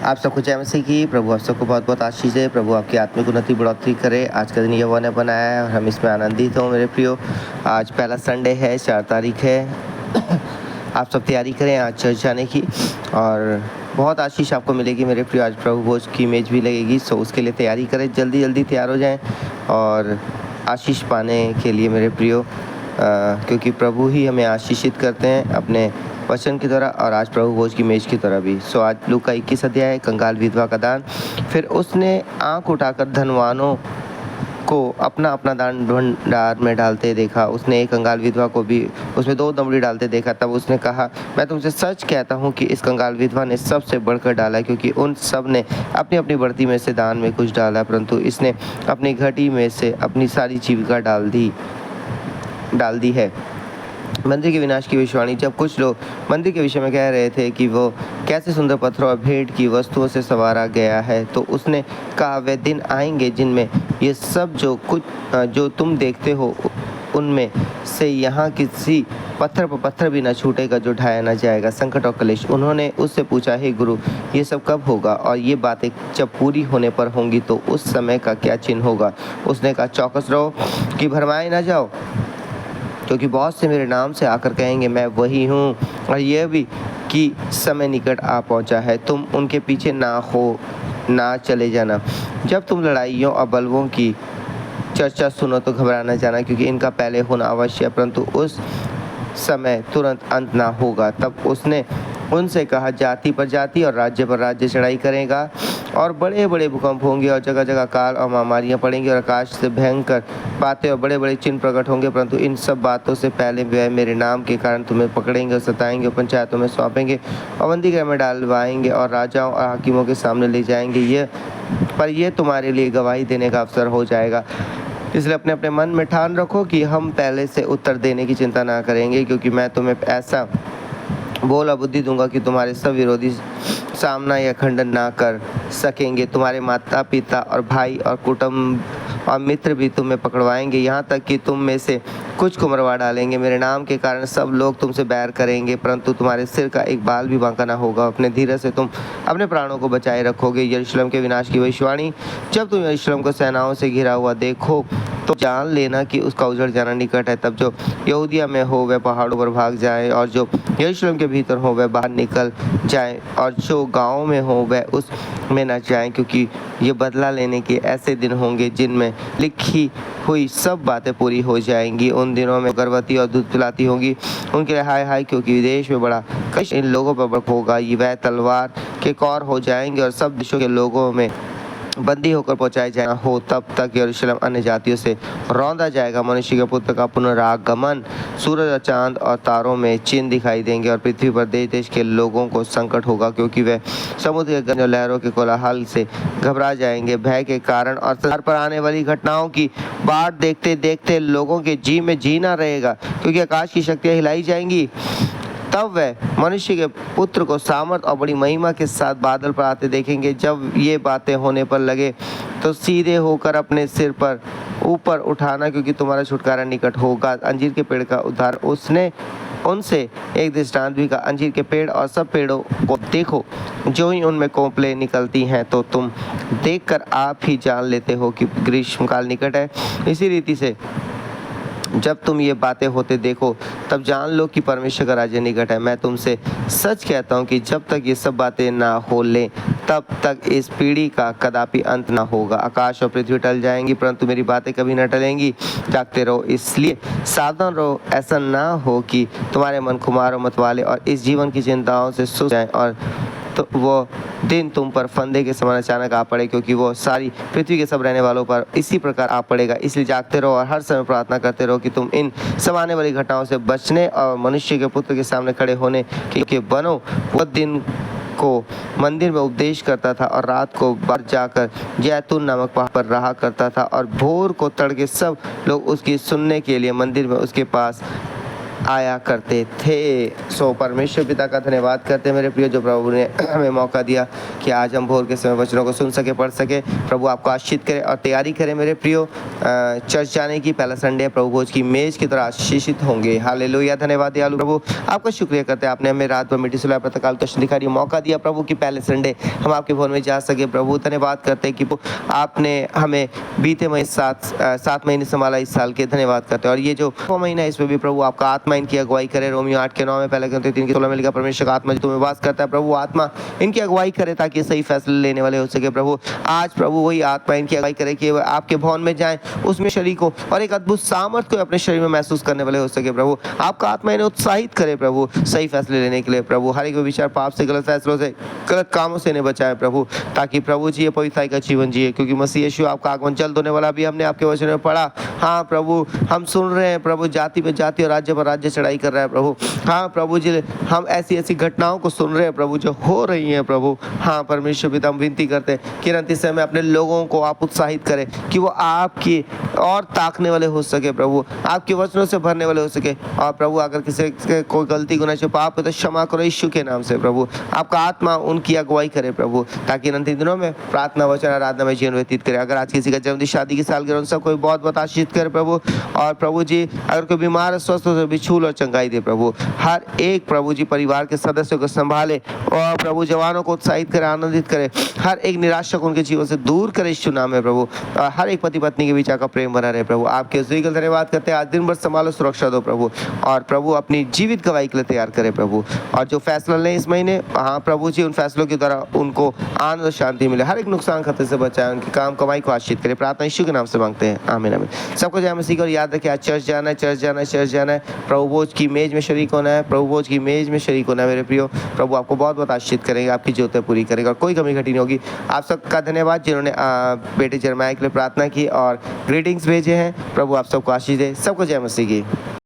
आप सबको जय मसीह की। प्रभु आप सबको बहुत बहुत आशीष दे। प्रभु आपकी आत्मिक उन्नति बढ़ोतरी करे। आज का दिन यहोवा ने बनाया है और हम इसमें आनंदित हों। मेरे प्रियो, आज पहला संडे है, 4 तारीख है। आप सब तैयारी करें आज चर्च जाने की और बहुत आशीष आपको मिलेगी मेरे प्रियो। आज प्रभु भोज की इमेज भी लगेगी, सो उसके लिए तैयारी करें, जल्दी जल्दी तैयार हो जाएं और आशीष पाने के लिए मेरे प्रियो, क्योंकि प्रभु ही हमें आशीषित करते हैं अपने वचन की तरह और आज प्रभु भोज की मेज की तरह भी। सो आज लूका 21 अध्याय है, कंगाल विधवा का दान। फिर उसने आंख उठाकर धनवानों को अपना अपना दान भंडार में डालते देखा। उसने एक कंगाल विधवा को भी उसमें 2 दमड़ी डालते देखा। तब उसने कहा, मैं तुमसे सच कहता हूँ कि इस कंगाल विधवा ने सबसे बढ़कर डाला, क्योंकि उन सब ने अपनी अपनी बढ़ती में से दान में कुछ डाला, परंतु इसने अपनी घटी में से अपनी सारी जीविका डाल दी है। मंदिर के विनाश की भविष्यवाणी। जब कुछ लोग मंदिर के विषय में कह रहे थे कि वो कैसे सुंदर पत्थरों और भेंट की वस्तुओं से संवारा गया है, तो उसने कहा, वे दिन आएंगे जिनमें ये सब जो तुम देखते हो उनमें से यहाँ किसी पत्थर पर पत्थर भी न छूटेगा जो ढाया न जाएगा। संकट और क्लेश। उन्होंने उससे पूछा, हे गुरु, ये सब कब होगा और ये बातें जब पूरी होने पर होंगी तो उस समय का क्या चिन्ह होगा? उसने कहा, चौकस रहो कि भरमाए न जाओ, क्योंकि बहुत से मेरे नाम से आकर कहेंगे, मैं वही हूँ, और यह भी कि समय निकट आ पहुँचा है। तुम उनके पीछे ना चले जाना। जब तुम लड़ाइयों और बलवों की चर्चा सुनो तो घबरा न जाना, क्योंकि इनका पहले होना अवश्य है, परंतु उस समय तुरंत अंत ना होगा। तब उसने उनसे कहा, जाति पर जाति और राज्य पर राज्य चढ़ाई करेगा और बड़े बड़े भूकंप होंगे और जगह जगह काल और महामारियाँ पड़ेंगी और आकाश से भयंकर बातें और बड़े बड़े चिन्ह प्रकट होंगे, परंतु इन सब बातों से पहले वे मेरे नाम के कारण तुम्हें पकड़ेंगे और सताएंगे और पंचायतों में सौंपेंगे और बंदीगृह में डालवाएंगे और राजाओं और हाकिमों के सामने ले जाएंगे। यह तुम्हारे लिए गवाही देने का अवसर हो जाएगा। इसलिए अपने अपने मन में ठान रखो कि हम पहले से उत्तर देने की चिंता ना करेंगे, क्योंकि मैं तुम्हें ऐसा बोल और बुद्धि दूंगा कि तुम्हारे सब विरोधी सामना या खंडन ना कर सकेंगे। तुम्हारे माता पिता और भाई और कुटुंब और मित्र भी तुम्हें पकड़वाएंगे, यहाँ तक कि तुम में से कुछ को मरवा डालेंगे। मेरे नाम के कारण सब लोग तुमसे बैर करेंगे, परंतु तुम्हारे सिर का एक बाल भी बांका ना होगा। अपने धीरज से तुम अपने प्राणों को बचाए रखोगे। यरूशलेम के विनाश की भविष्यवाणी। जब तुम यरूशलेम को सेनाओं से घिरा हुआ देखो तो जान लेना कि उसका उजड़ जाना निकट है। तब जो यहूदिया में हो वह पहाड़ों पर भाग जाए, और जो यरूशलेम के भीतर हो वह बाहर निकल जाए, और जो गाँव में हो वह उस में न जाए, क्योंकि ये बदला लेने के ऐसे दिन होंगे जिनमें लिखी हुई सब बातें पूरी हो जाएंगी। उन दिनों में गर्भवती और दूध पिलाती होंगी, उनके लिए हाय हाय, क्योंकि विदेश में बड़ा कष्ट इन लोगों पर होगा। ये वह तलवार के कौर हो जाएंगे और सब देशों के लोगों में बंदी होकर पहुंचाए जाना हो। तब तक यरूशलेम अन्य जातियों से रौंदा जाएगा। मनुष्य के पुत्र का पुनरागमन। सूरज और चांद और तारों में चिन्ह दिखाई देंगे और पृथ्वी पर देश देश के लोगों को संकट होगा, क्योंकि वे समुद्र के गंज और लहरों के कोलाहल से घबरा जाएंगे। भय के कारण और संसार पर आने वाली घटनाओं की बाट देखते देखते लोगों के जी में जी ना रहेगा, क्योंकि आकाश की शक्तियाँ हिलाई जाएंगी। तब वह मनुष्य के पुत्र को सामर्थ और बड़ी महिमा के साथ बादल पर आते देखेंगे। जब ये बातें होने पर लगे तो सीधे होकर अपने सिर पर ऊपर उठाना, क्योंकि तुम्हारा छुटकारा निकट होगा। अंजीर के पेड़ का उद्धार। उसने उनसे एक दृष्टांत भी कहा, अंजीर के पेड़ और सब पेड़ों को देखो, जो ही उनमें कोंपलें निकलती हैं तो तुम देखकर आप ही जान लेते हो कि ग्रीष्मकाल निकट है। इसी रीति से जब तुम ये बातें होते देखो तब जान लो कि परमेश्वर का राज्य निकट है। मैं तुमसे सच कहता हूँ कि जब तक ये सब बातें ना हो लें तब तक इस पीढ़ी का कदापि अंत ना होगा। आकाश और पृथ्वी टल जाएंगी, परंतु मेरी बातें कभी न टलेंगी। जागते रहो, इसलिए सावधान रहो, ऐसा ना हो कि तुम्हारे मन खुमार और मतवाले और इस जीवन की चिंताओं से सुस्त जाएं और तो वो दिन तुम पर फंदे के समान अचानक आ पड़े, क्योंकि वो सारी पृथ्वी के सब रहने वालों पर इसी प्रकार आ पड़ेगा। इसलिए जागते रहो और हर समय प्रार्थना करते रहो कि तुम इन सब आने वाली घटनाओं से बचने और मनुष्य के पुत्र के सामने खड़े होने के बनो। वो दिन को मंदिर में उपदेश करता था और रात को बाहर जाकर जैतून नामक पहाड़ पर रहा करता था, और भोर को तड़के सब लोग उसकी सुनने के लिए मंदिर में उसके पास आया करते थे। सो परमेश्वर पिता का धन्यवाद करते हैं मेरे प्रिय, जो प्रभु ने हमें मौका दिया कि आज हम भोर के समय वचनों को सुन सके, पढ़ सके। प्रभु आपको आशीषित करे और तैयारी करें मेरे प्रियो चर्च जाने की। पहला संडे प्रभु भोज की मेज की तरह आशीषित होंगे। हालेलुया, धन्यवाद दयालु प्रभु, आपका शुक्रिया करते हैं, आपने हमें रात भर मिट्टी सुलाया, प्रातःकाल कष्ट दिखाई मौका दिया प्रभु कि पहले संडे हम आपके भवन में जा सके। प्रभु धन्यवाद करते हैं कि आपने हमें बीते महीने 7 महीने संभाला इस साल के। धन्यवाद करते हैं और ये जो महीना है इसमें भी प्रभु आपका आत्मा इनकी अगुवाई करे। रोमियो 8:9 में, पहले Corinthians 3:16 में लिखा, परमेश्वर का आत्मा जो तुम्हें वास करता है, प्रभु आत्मा इनकी अगुवाई करे ताकि सही फैसले लेने वाले हो सके। प्रभु आज प्रभु वही आत्मा इनकी अगुवाई करे कि आपके भवन में जाएं, उसमें शरीक हो और एक अद्भुत सामर्थ को अपने शरीर में महसूस करने वाले हो सके। प्रभु आपका आत्मा इन्हें उत्साहित करे प्रभु सही फैसले लेने के लिए। प्रभु हर एक विचार पाप से, गलत फैसलों से, गलत कामों से इन्हें बचाए प्रभु, ताकि प्रभु जी ये पवित्रता का जीवन जिए, क्योंकि मसीह यीशु आपका आगमन जल्द होने वाला भी हमने आपके वचन में पढ़ा। हाँ प्रभु, हम सुन रहे हैं प्रभु, जाति पे जाति और राज्य पर राज्य चढ़ाई कर रहा है प्रभु। हाँ प्रभु जी, हम ऐसी ऐसी घटनाओं को सुन रहे हैं प्रभु जो हो रही हैं प्रभु। हाँ परमेश्वर पिता, हम विनती करते हैं कि अंतिम समय में अपने लोगों को आप उत्साहित करें कि वो आपकी और ताकने वाले हो सके प्रभु, आपके वचनों से भरने वाले हो सके। और प्रभु अगर किसी के कोई गलती गुनाह से पाप है तो क्षमा करो यीशु के नाम से प्रभु। आपका आत्मा उनकी अगुवाई करे प्रभु, ताकि अंतिम दिनों में प्रार्थना वचन आराधना में जीवन व्यतीत करे। अगर आज किसी का जन्मदिन, शादी की सालगिरह, उन सबको बहुत बहुत आशीष करे प्रभु। और प्रभु जी अगर कोई बीमार है, स्वस्थ हो तो भी छूल और चंगाई दे प्रभु। हर एक प्रभु जी परिवार के सदस्यों को संभाले और प्रभु जवानों को उत्साहित करे, आनंदित करे। हर एक निराशा को उनके जीवन से दूर करे यीशु नाम में प्रभु। हर एक पति पत्नी के बीच का प्रेम बना रहे प्रभु। आपके उस धन्यवाद करते हैं, आज दिन भर संभालो, सुरक्षा दो प्रभु, और प्रभु अपनी जीवित गवाही के लिए तैयार करे प्रभु। और जो फैसला लें इस महीने, हाँ प्रभु जी उन फैसलों के द्वारा उनको आनंद और शांति मिले, हर एक नुकसान खतरे से बचाए, उनकी काम कमाई को आशीष करे। प्रार्थना यीशु के नाम से मांगते हैं, आमीन आमीन। सबको जय मसीह। और याद रखें आज चर्च जाना है, चर्च जाना है, चर्च जाना है। प्रभु भोज की मेज में शरीक होना है, प्रभु भोज की मेज में शरीक होना है मेरे प्रियो। प्रभु आपको बहुत बहुत आशीष करेंगे, आपकी जरूरतें पूरी करेगा और कोई कमी घटी नहीं होगी। आप सबका धन्यवाद जिन्होंने बेटे जरमाया के लिए प्रार्थना की और ग्रीटिंग्स भेजे हैं। प्रभु आप सबको आशीष दे। सबको जय मसीह की।